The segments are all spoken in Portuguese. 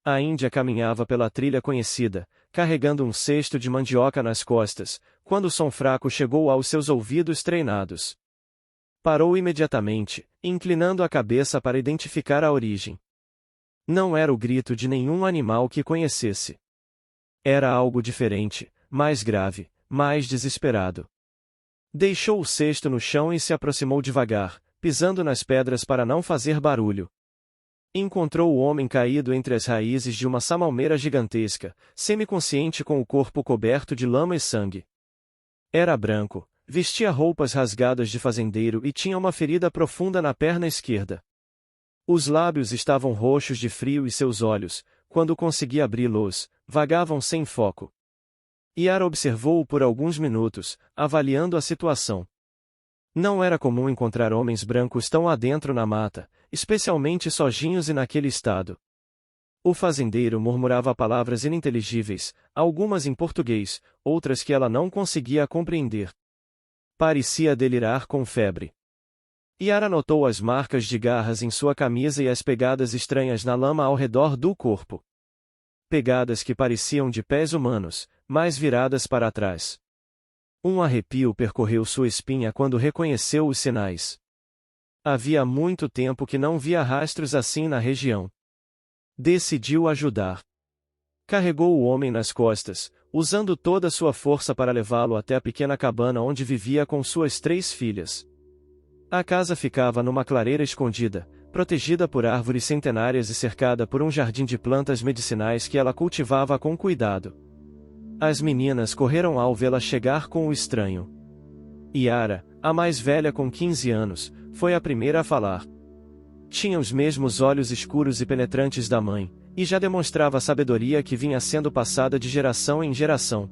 A índia caminhava pela trilha conhecida, carregando um cesto de mandioca nas costas, quando o som fraco chegou aos seus ouvidos treinados. Parou imediatamente, inclinando a cabeça para identificar a origem. Não era o grito de nenhum animal que conhecesse. Era algo diferente, mais grave, mais desesperado. Deixou o cesto no chão e se aproximou devagar, pisando nas pedras para não fazer barulho. Encontrou o homem caído entre as raízes de uma samalmeira gigantesca, semiconsciente com o corpo coberto de lama e sangue. Era branco, vestia roupas rasgadas de fazendeiro e tinha uma ferida profunda na perna esquerda. Os lábios estavam roxos de frio e seus olhos, quando conseguia abri-los, vagavam sem foco. Yara observou-o por alguns minutos, avaliando a situação. Não era comum encontrar homens brancos tão adentro na mata, especialmente sozinhos e naquele estado. O fazendeiro murmurava palavras ininteligíveis, algumas em português, outras que ela não conseguia compreender. Parecia delirar com febre. Yara notou as marcas de garras em sua camisa e as pegadas estranhas na lama ao redor do corpo. Pegadas que pareciam de pés humanos, mas viradas para trás. Um arrepio percorreu sua espinha quando reconheceu os sinais. Havia muito tempo que não via rastros assim na região. Decidiu ajudar. Carregou o homem nas costas, usando toda sua força para levá-lo até a pequena cabana onde vivia com suas 3 filhas. A casa ficava numa clareira escondida, protegida por árvores centenárias e cercada por um jardim de plantas medicinais que ela cultivava com cuidado. As meninas correram ao vê-la chegar com o estranho. Yara, a mais velha com 15 anos, foi a primeira a falar. Tinha os mesmos olhos escuros e penetrantes da mãe, e já demonstrava a sabedoria que vinha sendo passada de geração em geração.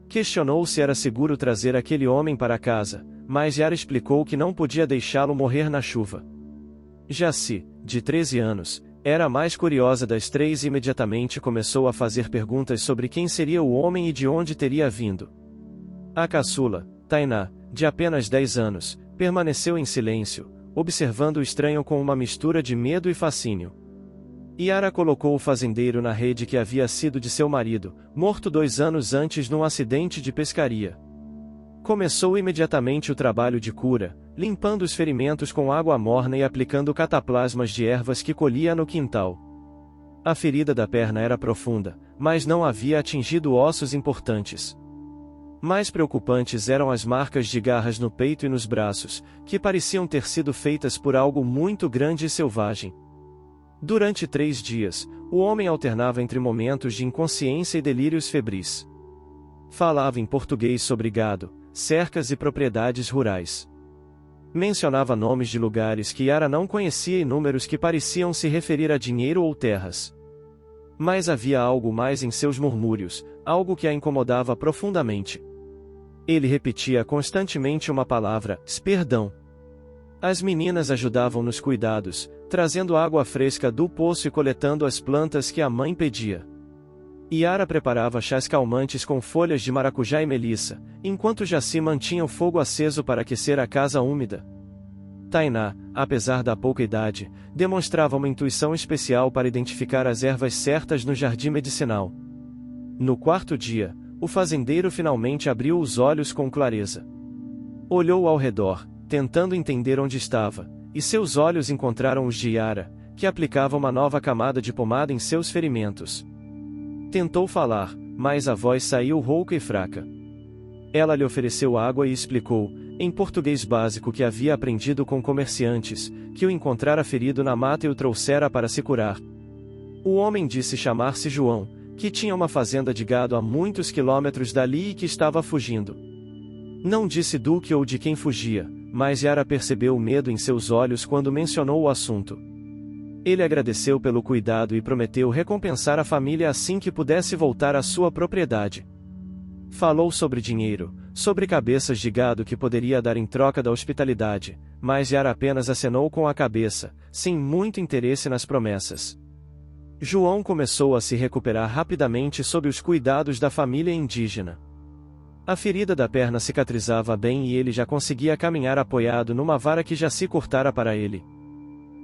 Questionou se era seguro trazer aquele homem para casa, mas Yara explicou que não podia deixá-lo morrer na chuva. Jaci, de 13 anos, era a mais curiosa das 3 e imediatamente começou a fazer perguntas sobre quem seria o homem e de onde teria vindo. A caçula, Tainá, de apenas 10 anos, permaneceu em silêncio, observando o estranho com uma mistura de medo e fascínio. Yara colocou o fazendeiro na rede que havia sido de seu marido, morto 2 anos antes num acidente de pescaria. Começou imediatamente o trabalho de cura, limpando os ferimentos com água morna e aplicando cataplasmas de ervas que colhia no quintal. A ferida da perna era profunda, mas não havia atingido ossos importantes. Mais preocupantes eram as marcas de garras no peito e nos braços, que pareciam ter sido feitas por algo muito grande e selvagem. Durante 3 dias, o homem alternava entre momentos de inconsciência e delírios febris. Falava em português sobre gado, cercas e propriedades rurais. Mencionava nomes de lugares que Yara não conhecia e números que pareciam se referir a dinheiro ou terras. Mas havia algo mais em seus murmúrios, algo que a incomodava profundamente. Ele repetia constantemente uma palavra, perdão. As meninas ajudavam nos cuidados, trazendo água fresca do poço e coletando as plantas que a mãe pedia. Yara preparava chás calmantes com folhas de maracujá e melissa, enquanto Jaci mantinha o fogo aceso para aquecer a casa úmida. Tainá, apesar da pouca idade, demonstrava uma intuição especial para identificar as ervas certas no jardim medicinal. No 4º dia, o fazendeiro finalmente abriu os olhos com clareza. Olhou ao redor, tentando entender onde estava, e seus olhos encontraram os de Yara, que aplicava uma nova camada de pomada em seus ferimentos. Tentou falar, mas a voz saiu rouca e fraca. Ela lhe ofereceu água e explicou, em português básico que havia aprendido com comerciantes, que o encontrara ferido na mata e o trouxera para se curar. O homem disse chamar-se João, que tinha uma fazenda de gado a muitos quilômetros dali e que estava fugindo. Não disse do que ou de quem fugia, mas Yara percebeu o medo em seus olhos quando mencionou o assunto. Ele agradeceu pelo cuidado e prometeu recompensar a família assim que pudesse voltar à sua propriedade. Falou sobre dinheiro, sobre cabeças de gado que poderia dar em troca da hospitalidade, mas Yara apenas acenou com a cabeça, sem muito interesse nas promessas. João começou a se recuperar rapidamente sob os cuidados da família indígena. A ferida da perna cicatrizava bem e ele já conseguia caminhar apoiado numa vara que já se cortara para ele.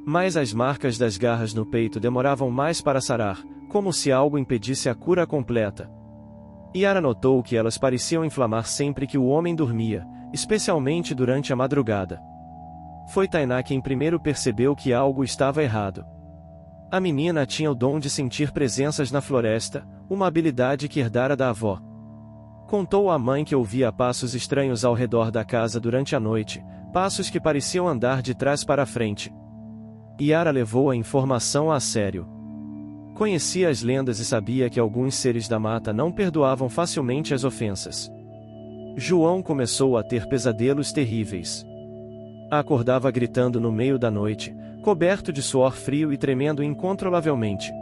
Mas as marcas das garras no peito demoravam mais para sarar, como se algo impedisse a cura completa. Yara notou que elas pareciam inflamar sempre que o homem dormia, especialmente durante a madrugada. Foi Tainá quem primeiro percebeu que algo estava errado. A menina tinha o dom de sentir presenças na floresta, uma habilidade que herdara da avó. Contou à mãe que ouvia passos estranhos ao redor da casa durante a noite, passos que pareciam andar de trás para frente. Yara levou a informação a sério. Conhecia as lendas e sabia que alguns seres da mata não perdoavam facilmente as ofensas. João começou a ter pesadelos terríveis. Acordava gritando no meio da noite, coberto de suor frio e tremendo incontrolavelmente.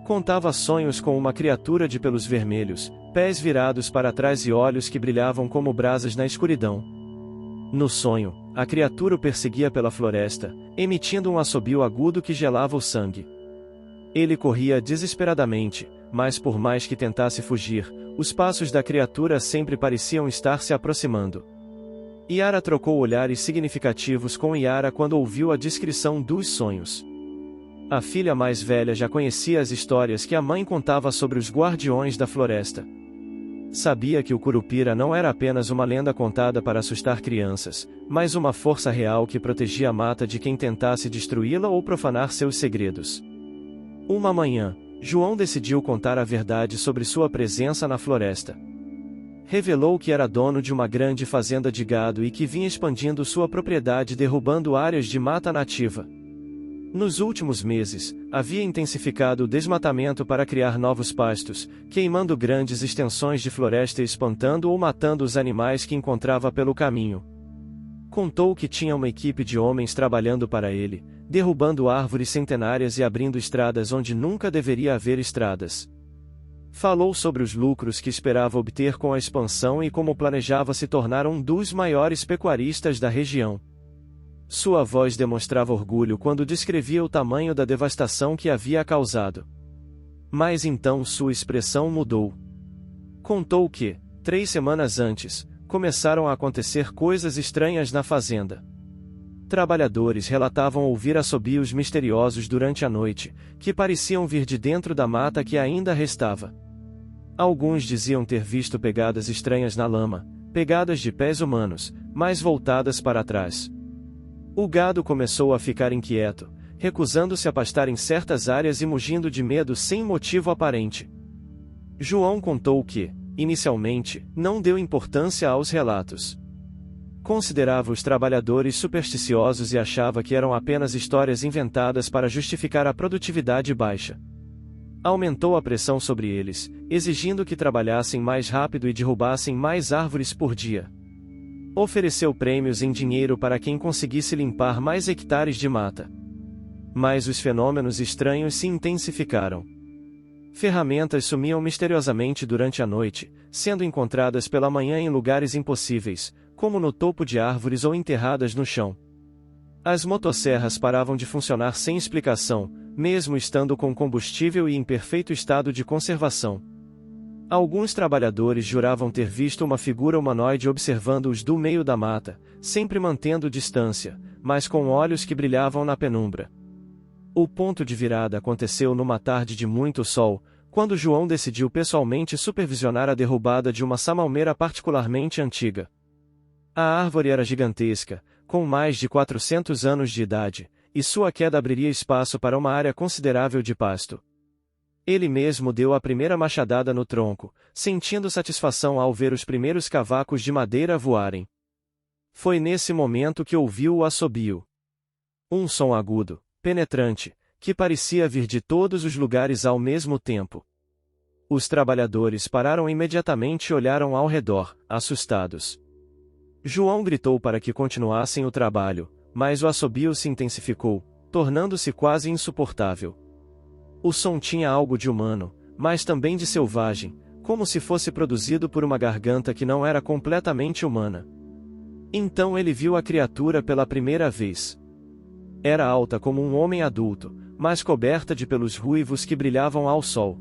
Contava sonhos com uma criatura de pelos vermelhos, pés virados para trás e olhos que brilhavam como brasas na escuridão. No sonho, a criatura o perseguia pela floresta, emitindo um assobio agudo que gelava o sangue. Ele corria desesperadamente, mas por mais que tentasse fugir, os passos da criatura sempre pareciam estar se aproximando. Yara trocou olhares significativos com Yara quando ouviu a descrição dos sonhos. A filha mais velha já conhecia as histórias que a mãe contava sobre os guardiões da floresta. Sabia que o Curupira não era apenas uma lenda contada para assustar crianças, mas uma força real que protegia a mata de quem tentasse destruí-la ou profanar seus segredos. Uma manhã, João decidiu contar a verdade sobre sua presença na floresta. Revelou que era dono de uma grande fazenda de gado e que vinha expandindo sua propriedade derrubando áreas de mata nativa. Nos últimos meses, havia intensificado o desmatamento para criar novos pastos, queimando grandes extensões de floresta e espantando ou matando os animais que encontrava pelo caminho. Contou que tinha uma equipe de homens trabalhando para ele, derrubando árvores centenárias e abrindo estradas onde nunca deveria haver estradas. Falou sobre os lucros que esperava obter com a expansão e como planejava se tornar um dos maiores pecuaristas da região. Sua voz demonstrava orgulho quando descrevia o tamanho da devastação que havia causado. Mas então sua expressão mudou. Contou que, 3 semanas antes, começaram a acontecer coisas estranhas na fazenda. Trabalhadores relatavam ouvir assobios misteriosos durante a noite, que pareciam vir de dentro da mata que ainda restava. Alguns diziam ter visto pegadas estranhas na lama, pegadas de pés humanos, mas voltadas para trás. O gado começou a ficar inquieto, recusando-se a pastar em certas áreas e mugindo de medo sem motivo aparente. João contou que, inicialmente, não deu importância aos relatos. Considerava os trabalhadores supersticiosos e achava que eram apenas histórias inventadas para justificar a produtividade baixa. Aumentou a pressão sobre eles, exigindo que trabalhassem mais rápido e derrubassem mais árvores por dia. Ofereceu prêmios em dinheiro para quem conseguisse limpar mais hectares de mata. Mas os fenômenos estranhos se intensificaram. Ferramentas sumiam misteriosamente durante a noite, sendo encontradas pela manhã em lugares impossíveis, como no topo de árvores ou enterradas no chão. As motosserras paravam de funcionar sem explicação, mesmo estando com combustível e em perfeito estado de conservação. Alguns trabalhadores juravam ter visto uma figura humanoide observando-os do meio da mata, sempre mantendo distância, mas com olhos que brilhavam na penumbra. O ponto de virada aconteceu numa tarde de muito sol, quando João decidiu pessoalmente supervisionar a derrubada de uma samalmeira particularmente antiga. A árvore era gigantesca, com mais de 400 anos de idade, e sua queda abriria espaço para uma área considerável de pasto. Ele mesmo deu a primeira machadada no tronco, sentindo satisfação ao ver os primeiros cavacos de madeira voarem. Foi nesse momento que ouviu o assobio. Um som agudo, penetrante, que parecia vir de todos os lugares ao mesmo tempo. Os trabalhadores pararam imediatamente e olharam ao redor, assustados. João gritou para que continuassem o trabalho, mas o assobio se intensificou, tornando-se quase insuportável. O som tinha algo de humano, mas também de selvagem, como se fosse produzido por uma garganta que não era completamente humana. Então ele viu a criatura pela primeira vez. Era alta como um homem adulto, mas coberta de pelos ruivos que brilhavam ao sol.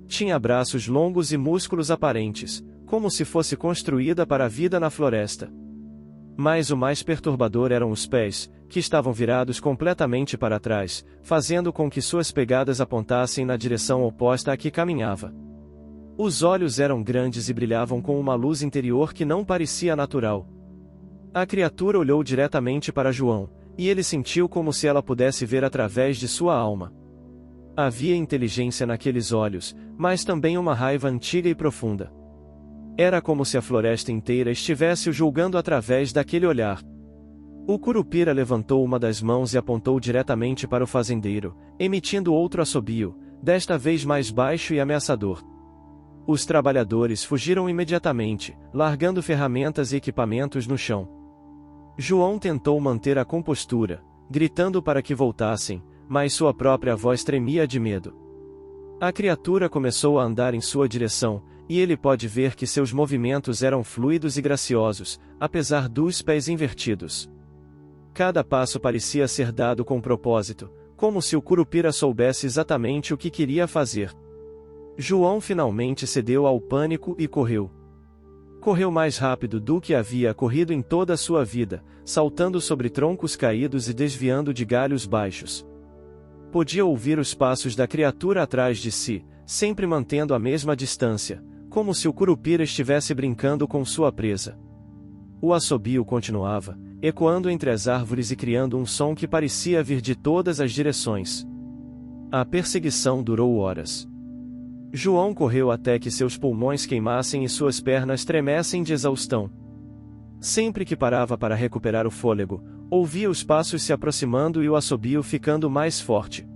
Tinha braços longos e músculos aparentes, como se fosse construída para a vida na floresta. Mas o mais perturbador eram os pés, que estavam virados completamente para trás, fazendo com que suas pegadas apontassem na direção oposta a que caminhava. Os olhos eram grandes e brilhavam com uma luz interior que não parecia natural. A criatura olhou diretamente para João, e ele sentiu como se ela pudesse ver através de sua alma. Havia inteligência naqueles olhos, mas também uma raiva antiga e profunda. Era como se a floresta inteira estivesse o julgando através daquele olhar. O Curupira levantou uma das mãos e apontou diretamente para o fazendeiro, emitindo outro assobio, desta vez mais baixo e ameaçador. Os trabalhadores fugiram imediatamente, largando ferramentas e equipamentos no chão. João tentou manter a compostura, gritando para que voltassem, mas sua própria voz tremia de medo. A criatura começou a andar em sua direção, e ele pode ver que seus movimentos eram fluidos e graciosos, apesar dos pés invertidos. Cada passo parecia ser dado com propósito, como se o Curupira soubesse exatamente o que queria fazer. João finalmente cedeu ao pânico e correu. Correu mais rápido do que havia corrido em toda a sua vida, saltando sobre troncos caídos e desviando de galhos baixos. Podia ouvir os passos da criatura atrás de si, sempre mantendo a mesma distância, como se o Curupira estivesse brincando com sua presa. O assobio continuava, ecoando entre as árvores e criando um som que parecia vir de todas as direções. A perseguição durou horas. João correu até que seus pulmões queimassem e suas pernas tremessem de exaustão. Sempre que parava para recuperar o fôlego, ouvia os passos se aproximando e o assobio ficando mais forte.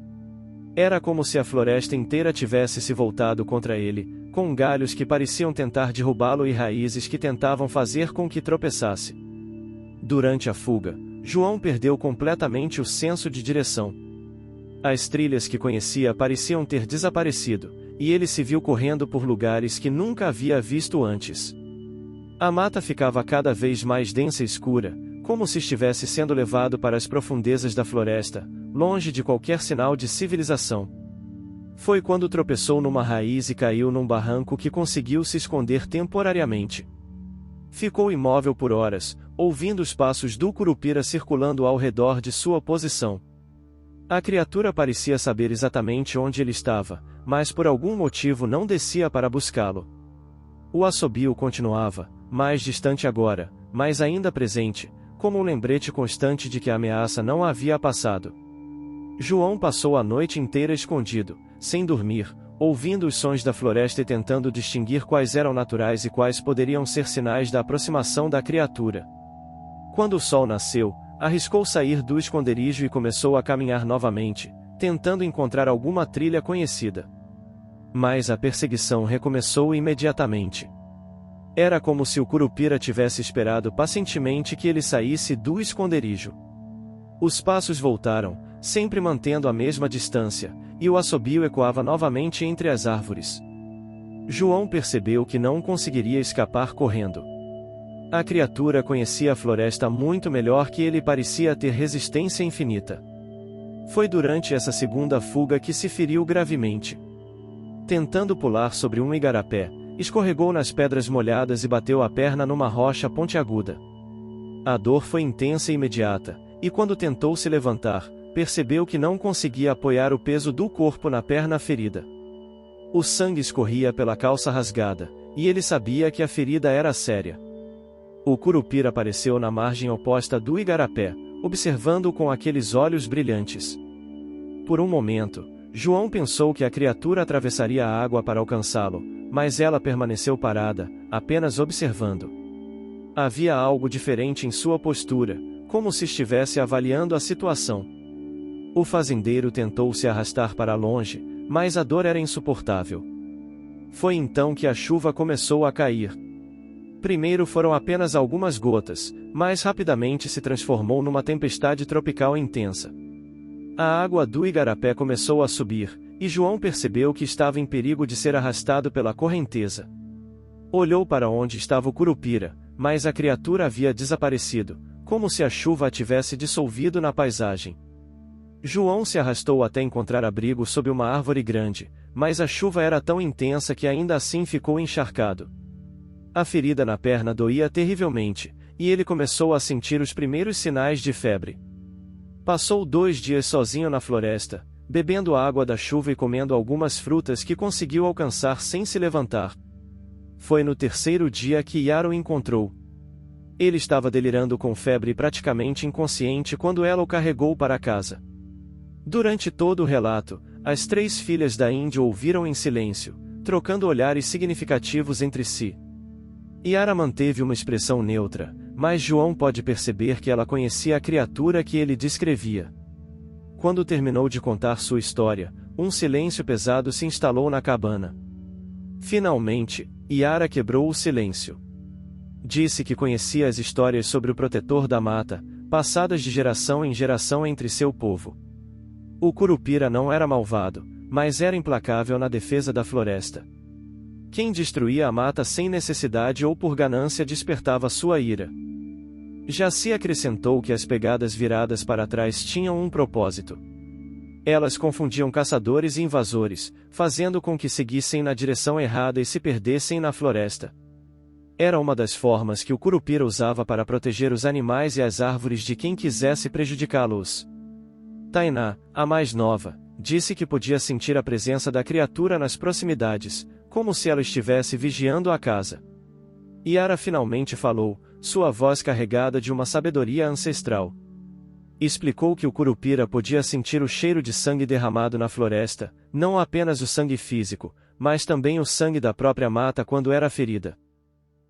Era como se a floresta inteira tivesse se voltado contra ele, com galhos que pareciam tentar derrubá-lo e raízes que tentavam fazer com que tropeçasse. Durante a fuga, João perdeu completamente o senso de direção. As trilhas que conhecia pareciam ter desaparecido, e ele se viu correndo por lugares que nunca havia visto antes. A mata ficava cada vez mais densa e escura, como se estivesse sendo levado para as profundezas da floresta, longe de qualquer sinal de civilização. Foi quando tropeçou numa raiz e caiu num barranco que conseguiu se esconder temporariamente. Ficou imóvel por horas, ouvindo os passos do Curupira circulando ao redor de sua posição. A criatura parecia saber exatamente onde ele estava, mas por algum motivo não descia para buscá-lo. O assobio continuava, mais distante agora, mas ainda presente, como um lembrete constante de que a ameaça não havia passado. João passou a noite inteira escondido, sem dormir, ouvindo os sons da floresta e tentando distinguir quais eram naturais e quais poderiam ser sinais da aproximação da criatura. Quando o sol nasceu, arriscou sair do esconderijo e começou a caminhar novamente, tentando encontrar alguma trilha conhecida. Mas a perseguição recomeçou imediatamente. Era como se o Curupira tivesse esperado pacientemente que ele saísse do esconderijo. Os passos voltaram, sempre mantendo a mesma distância, e o assobio ecoava novamente entre as árvores. João percebeu que não conseguiria escapar correndo. A criatura conhecia a floresta muito melhor que ele, parecia ter resistência infinita. Foi durante essa segunda fuga que se feriu gravemente. Tentando pular sobre um igarapé, escorregou nas pedras molhadas e bateu a perna numa rocha pontiaguda. A dor foi intensa e imediata, e quando tentou se levantar, percebeu que não conseguia apoiar o peso do corpo na perna ferida. O sangue escorria pela calça rasgada, e ele sabia que a ferida era séria. O Curupira apareceu na margem oposta do igarapé, observando-o com aqueles olhos brilhantes. Por um momento, João pensou que a criatura atravessaria a água para alcançá-lo, mas ela permaneceu parada, apenas observando. Havia algo diferente em sua postura, como se estivesse avaliando a situação. O fazendeiro tentou se arrastar para longe, mas a dor era insuportável. Foi então que a chuva começou a cair. Primeiro foram apenas algumas gotas, mas rapidamente se transformou numa tempestade tropical intensa. A água do igarapé começou a subir, e João percebeu que estava em perigo de ser arrastado pela correnteza. Olhou para onde estava o Curupira, mas a criatura havia desaparecido, como se a chuva a tivesse dissolvido na paisagem. João se arrastou até encontrar abrigo sob uma árvore grande, mas a chuva era tão intensa que ainda assim ficou encharcado. A ferida na perna doía terrivelmente, e ele começou a sentir os primeiros sinais de febre. Passou 2 dias sozinho na floresta, bebendo a água da chuva e comendo algumas frutas que conseguiu alcançar sem se levantar. Foi no 3º dia que Yara o encontrou. Ele estava delirando com febre e praticamente inconsciente quando ela o carregou para casa. Durante todo o relato, as 3 filhas da Índia ouviram em silêncio, trocando olhares significativos entre si. Yara manteve uma expressão neutra, mas João pode perceber que ela conhecia a criatura que ele descrevia. Quando terminou de contar sua história, um silêncio pesado se instalou na cabana. Finalmente, Yara quebrou o silêncio. Disse que conhecia as histórias sobre o protetor da mata, passadas de geração em geração entre seu povo. O Curupira não era malvado, mas era implacável na defesa da floresta. Quem destruía a mata sem necessidade ou por ganância despertava sua ira. Já se acrescentou que as pegadas viradas para trás tinham um propósito. Elas confundiam caçadores e invasores, fazendo com que seguissem na direção errada e se perdessem na floresta. Era uma das formas que o Curupira usava para proteger os animais e as árvores de quem quisesse prejudicá-los. Tainá, a mais nova, disse que podia sentir a presença da criatura nas proximidades, como se ela estivesse vigiando a casa. Yara finalmente falou, sua voz carregada de uma sabedoria ancestral. Explicou que o Curupira podia sentir o cheiro de sangue derramado na floresta, não apenas o sangue físico, mas também o sangue da própria mata quando era ferida.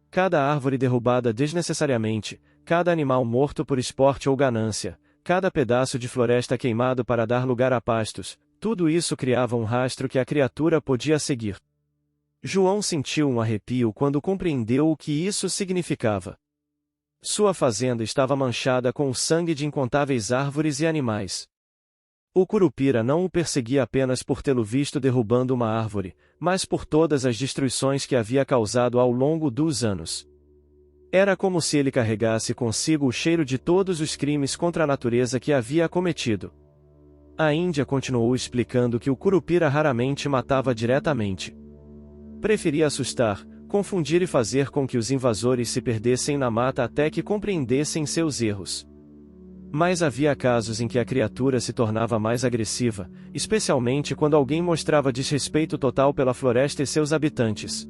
Cada árvore derrubada desnecessariamente, cada animal morto por esporte ou ganância, cada pedaço de floresta queimado para dar lugar a pastos, tudo isso criava um rastro que a criatura podia seguir. João sentiu um arrepio quando compreendeu o que isso significava. Sua fazenda estava manchada com o sangue de incontáveis árvores e animais. O Curupira não o perseguia apenas por tê-lo visto derrubando uma árvore, mas por todas as destruições que havia causado ao longo dos anos. Era como se ele carregasse consigo o cheiro de todos os crimes contra a natureza que havia cometido. A Índia continuou explicando que o Curupira raramente matava diretamente. Preferia assustar, confundir e fazer com que os invasores se perdessem na mata até que compreendessem seus erros. Mas havia casos em que a criatura se tornava mais agressiva, especialmente quando alguém mostrava desrespeito total pela floresta e seus habitantes.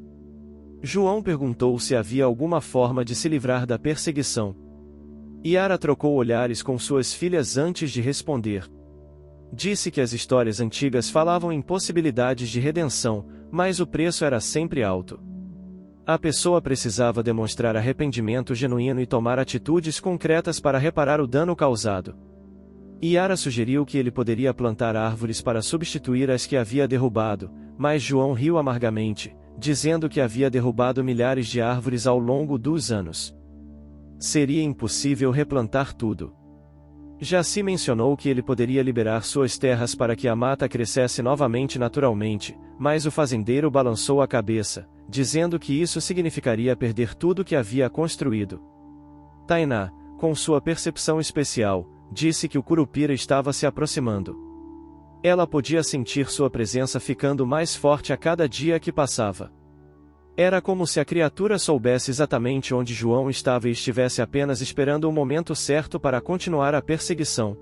João perguntou se havia alguma forma de se livrar da perseguição. Yara trocou olhares com suas filhas antes de responder. Disse que as histórias antigas falavam em possibilidades de redenção, mas o preço era sempre alto. A pessoa precisava demonstrar arrependimento genuíno e tomar atitudes concretas para reparar o dano causado. Yara sugeriu que ele poderia plantar árvores para substituir as que havia derrubado, mas João riu amargamente, dizendo que havia derrubado milhares de árvores ao longo dos anos. Seria impossível replantar tudo. Já se mencionou que ele poderia liberar suas terras para que a mata crescesse novamente naturalmente, mas o fazendeiro balançou a cabeça, dizendo que isso significaria perder tudo que havia construído. Tainá, com sua percepção especial, disse que o Curupira estava se aproximando. Ela podia sentir sua presença ficando mais forte a cada dia que passava. Era como se a criatura soubesse exatamente onde João estava e estivesse apenas esperando o momento certo para continuar a perseguição.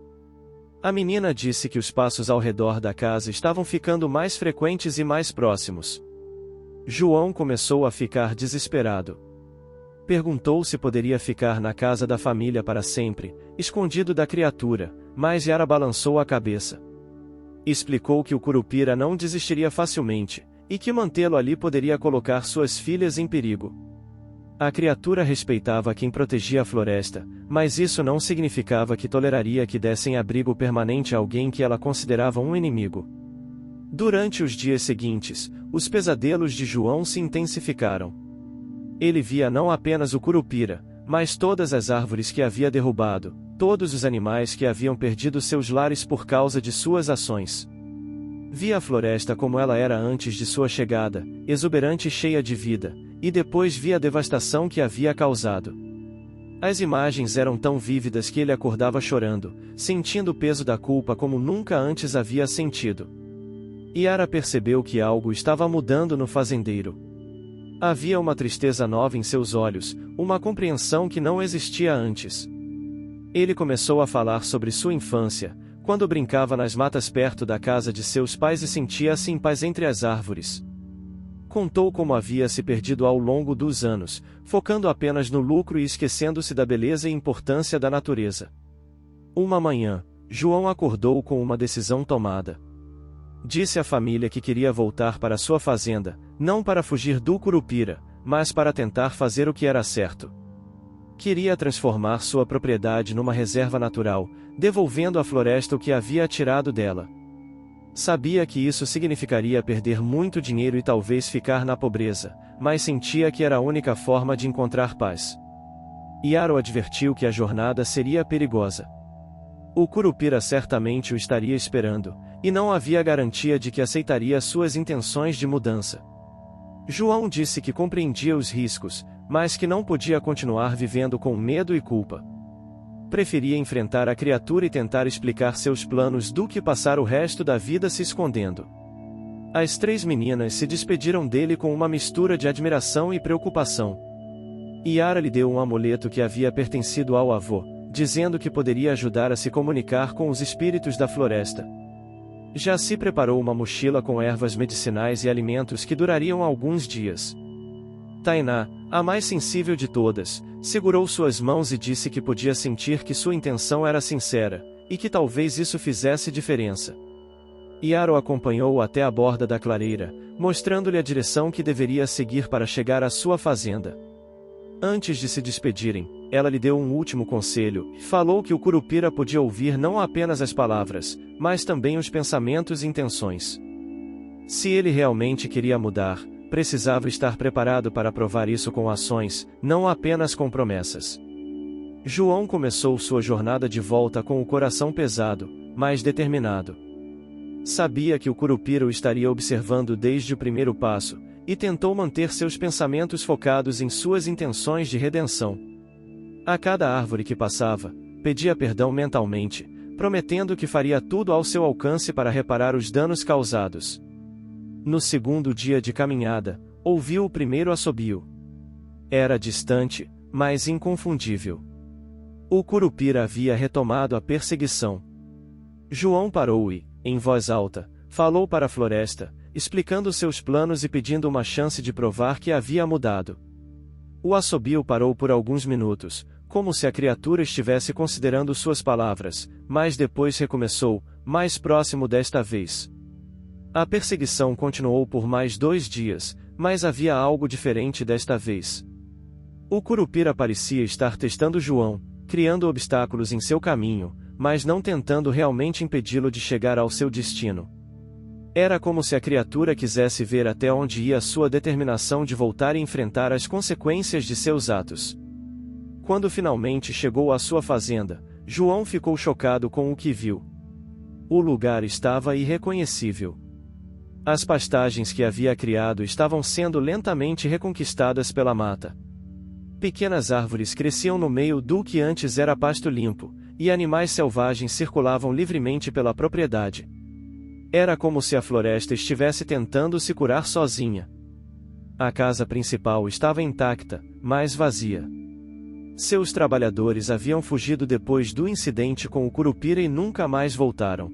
A menina disse que os passos ao redor da casa estavam ficando mais frequentes e mais próximos. João começou a ficar desesperado. Perguntou se poderia ficar na casa da família para sempre, escondido da criatura, mas Yara balançou a cabeça. Explicou que o Curupira não desistiria facilmente, e que mantê-lo ali poderia colocar suas filhas em perigo. A criatura respeitava quem protegia a floresta, mas isso não significava que toleraria que dessem abrigo permanente a alguém que ela considerava um inimigo. Durante os dias seguintes, os pesadelos de João se intensificaram. Ele via não apenas o Curupira, mas todas as árvores que havia derrubado, todos os animais que haviam perdido seus lares por causa de suas ações. Via a floresta como ela era antes de sua chegada, exuberante e cheia de vida, e depois via a devastação que havia causado. As imagens eram tão vívidas que ele acordava chorando, sentindo o peso da culpa como nunca antes havia sentido. Yara percebeu que algo estava mudando no fazendeiro. Havia uma tristeza nova em seus olhos, uma compreensão que não existia antes. Ele começou a falar sobre sua infância, quando brincava nas matas perto da casa de seus pais e sentia-se em paz entre as árvores. Contou como havia se perdido ao longo dos anos, focando apenas no lucro e esquecendo-se da beleza e importância da natureza. Uma manhã, João acordou com uma decisão tomada. Disse à família que queria voltar para sua fazenda, não para fugir do Curupira, mas para tentar fazer o que era certo. Queria transformar sua propriedade numa reserva natural, devolvendo à floresta o que havia tirado dela. Sabia que isso significaria perder muito dinheiro e talvez ficar na pobreza, mas sentia que era a única forma de encontrar paz. Iaro advertiu que a jornada seria perigosa. O Curupira certamente o estaria esperando, e não havia garantia de que aceitaria suas intenções de mudança. João disse que compreendia os riscos, mas que não podia continuar vivendo com medo e culpa. Preferia enfrentar a criatura e tentar explicar seus planos do que passar o resto da vida se escondendo. As 3 meninas se despediram dele com uma mistura de admiração e preocupação. Yara lhe deu um amuleto que havia pertencido ao avô, dizendo que poderia ajudar a se comunicar com os espíritos da floresta. Jaci preparou uma mochila com ervas medicinais e alimentos que durariam alguns dias. Tainá, a mais sensível de todas, segurou suas mãos e disse que podia sentir que sua intenção era sincera, e que talvez isso fizesse diferença. Yaro acompanhou até a borda da clareira, mostrando-lhe a direção que deveria seguir para chegar à sua fazenda. Antes de se despedirem, ela lhe deu um último conselho, e falou que o Curupira podia ouvir não apenas as palavras, mas também os pensamentos e intenções. Se ele realmente queria mudar, precisava estar preparado para provar isso com ações, não apenas com promessas. João começou sua jornada de volta com o coração pesado, mas determinado. Sabia que o Curupira o estaria observando desde o primeiro passo, e tentou manter seus pensamentos focados em suas intenções de redenção. A cada árvore que passava, pedia perdão mentalmente, prometendo que faria tudo ao seu alcance para reparar os danos causados. No segundo dia de caminhada, ouviu o primeiro assobio. Era distante, mas inconfundível. O Curupira havia retomado a perseguição. João parou e, em voz alta, falou para a floresta, explicando seus planos e pedindo uma chance de provar que havia mudado. O assobio parou por alguns minutos, como se a criatura estivesse considerando suas palavras, mas depois recomeçou, mais próximo desta vez. A perseguição continuou por mais 2 dias, mas havia algo diferente desta vez. O Curupira parecia estar testando João, criando obstáculos em seu caminho, mas não tentando realmente impedi-lo de chegar ao seu destino. Era como se a criatura quisesse ver até onde ia sua determinação de voltar e enfrentar as consequências de seus atos. Quando finalmente chegou à sua fazenda, João ficou chocado com o que viu. O lugar estava irreconhecível. As pastagens que havia criado estavam sendo lentamente reconquistadas pela mata. Pequenas árvores cresciam no meio do que antes era pasto limpo, e animais selvagens circulavam livremente pela propriedade. Era como se a floresta estivesse tentando se curar sozinha. A casa principal estava intacta, mas vazia. Seus trabalhadores haviam fugido depois do incidente com o Curupira e nunca mais voltaram.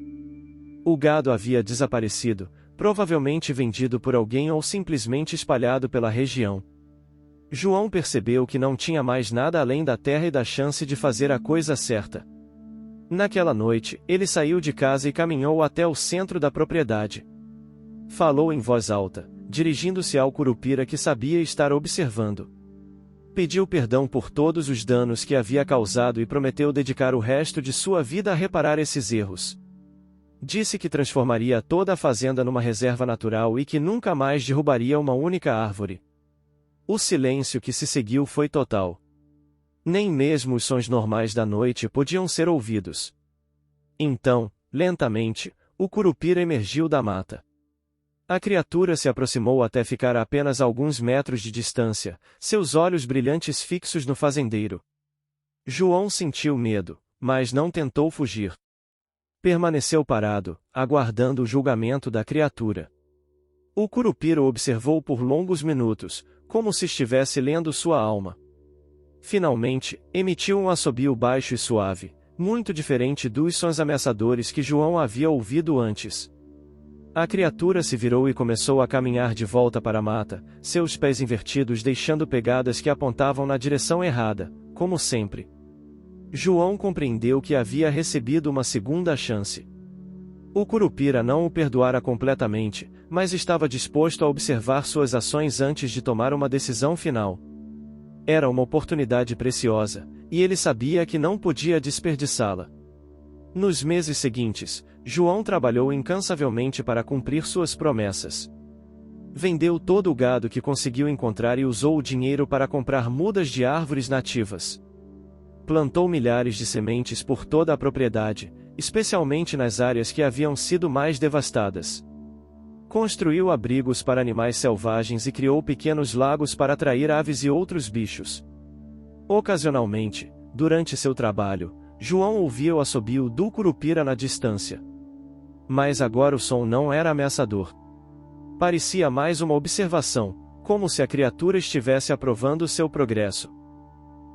O gado havia desaparecido, provavelmente vendido por alguém ou simplesmente espalhado pela região. João percebeu que não tinha mais nada além da terra e da chance de fazer a coisa certa. Naquela noite, ele saiu de casa e caminhou até o centro da propriedade. Falou em voz alta, dirigindo-se ao Curupira que sabia estar observando. Pediu perdão por todos os danos que havia causado e prometeu dedicar o resto de sua vida a reparar esses erros. Disse que transformaria toda a fazenda numa reserva natural e que nunca mais derrubaria uma única árvore. O silêncio que se seguiu foi total. Nem mesmo os sons normais da noite podiam ser ouvidos. Então, lentamente, o Curupira emergiu da mata. A criatura se aproximou até ficar a apenas alguns metros de distância, seus olhos brilhantes fixos no fazendeiro. João sentiu medo, mas não tentou fugir. Permaneceu parado, aguardando o julgamento da criatura. O Curupira o observou por longos minutos, como se estivesse lendo sua alma. Finalmente, emitiu um assobio baixo e suave, muito diferente dos sons ameaçadores que João havia ouvido antes. A criatura se virou e começou a caminhar de volta para a mata, seus pés invertidos deixando pegadas que apontavam na direção errada, como sempre. João compreendeu que havia recebido uma segunda chance. O Curupira não o perdoara completamente, mas estava disposto a observar suas ações antes de tomar uma decisão final. Era uma oportunidade preciosa, e ele sabia que não podia desperdiçá-la. Nos meses seguintes, João trabalhou incansavelmente para cumprir suas promessas. Vendeu todo o gado que conseguiu encontrar e usou o dinheiro para comprar mudas de árvores nativas. Plantou milhares de sementes por toda a propriedade, especialmente nas áreas que haviam sido mais devastadas. Construiu abrigos para animais selvagens e criou pequenos lagos para atrair aves e outros bichos. Ocasionalmente, durante seu trabalho, João ouvia o assobio do Curupira na distância. Mas agora o som não era ameaçador. Parecia mais uma observação, como se a criatura estivesse aprovando seu progresso.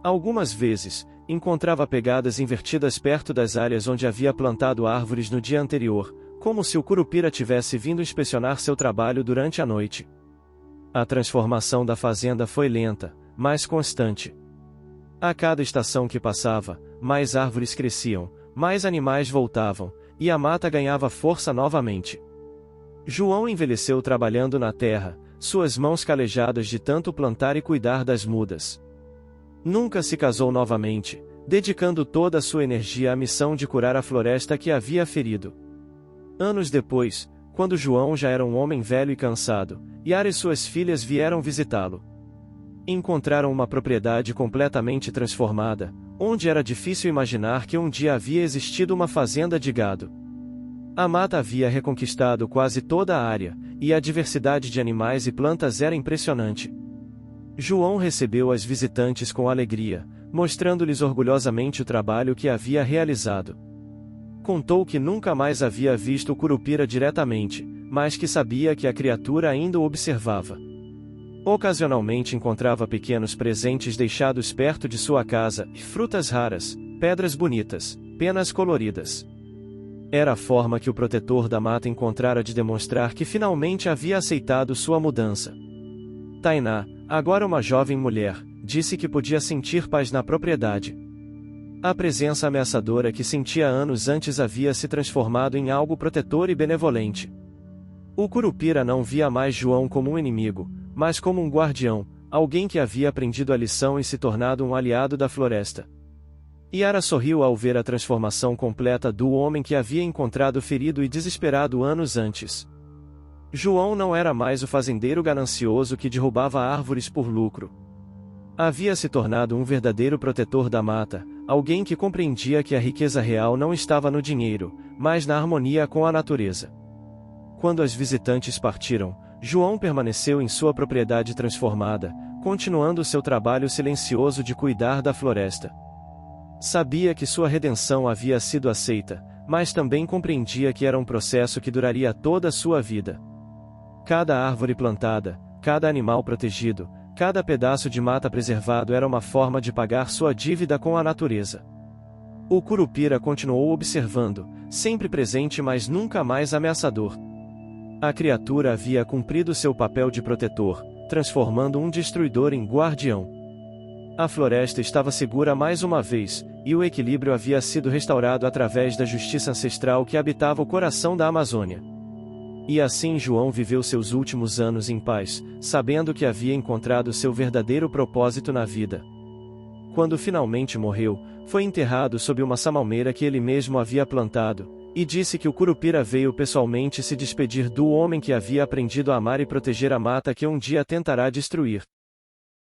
Algumas vezes, encontrava pegadas invertidas perto das áreas onde havia plantado árvores no dia anterior, como se o Curupira tivesse vindo inspecionar seu trabalho durante a noite. A transformação da fazenda foi lenta, mas constante. A cada estação que passava, mais árvores cresciam, mais animais voltavam, e a mata ganhava força novamente. João envelheceu trabalhando na terra, suas mãos calejadas de tanto plantar e cuidar das mudas. Nunca se casou novamente, dedicando toda a sua energia à missão de curar a floresta que havia ferido. Anos depois, quando João já era um homem velho e cansado, Yara e suas filhas vieram visitá-lo. Encontraram uma propriedade completamente transformada, onde era difícil imaginar que um dia havia existido uma fazenda de gado. A mata havia reconquistado quase toda a área, e a diversidade de animais e plantas era impressionante. João recebeu as visitantes com alegria, mostrando-lhes orgulhosamente o trabalho que havia realizado. Contou que nunca mais havia visto o Curupira diretamente, mas que sabia que a criatura ainda o observava. Ocasionalmente encontrava pequenos presentes deixados perto de sua casa, frutas raras, pedras bonitas, penas coloridas. Era a forma que o protetor da mata encontrara de demonstrar que finalmente havia aceitado sua mudança. Tainá, agora uma jovem mulher, disse que podia sentir paz na propriedade. A presença ameaçadora que sentia anos antes havia se transformado em algo protetor e benevolente. O Curupira não via mais João como um inimigo, mas como um guardião, alguém que havia aprendido a lição e se tornado um aliado da floresta. Yara sorriu ao ver a transformação completa do homem que havia encontrado ferido e desesperado anos antes. João não era mais o fazendeiro ganancioso que derrubava árvores por lucro. Havia se tornado um verdadeiro protetor da mata, alguém que compreendia que a riqueza real não estava no dinheiro, mas na harmonia com a natureza. Quando as visitantes partiram, João permaneceu em sua propriedade transformada, continuando seu trabalho silencioso de cuidar da floresta. Sabia que sua redenção havia sido aceita, mas também compreendia que era um processo que duraria toda a sua vida. Cada árvore plantada, cada animal protegido, cada pedaço de mata preservado era uma forma de pagar sua dívida com a natureza. O Curupira continuou observando, sempre presente mas nunca mais ameaçador. A criatura havia cumprido seu papel de protetor, transformando um destruidor em guardião. A floresta estava segura mais uma vez, e o equilíbrio havia sido restaurado através da justiça ancestral que habitava o coração da Amazônia. E assim João viveu seus últimos anos em paz, sabendo que havia encontrado seu verdadeiro propósito na vida. Quando finalmente morreu, foi enterrado sob uma samalmeira que ele mesmo havia plantado, e disse que o Curupira veio pessoalmente se despedir do homem que havia aprendido a amar e proteger a mata que um dia tentará destruir.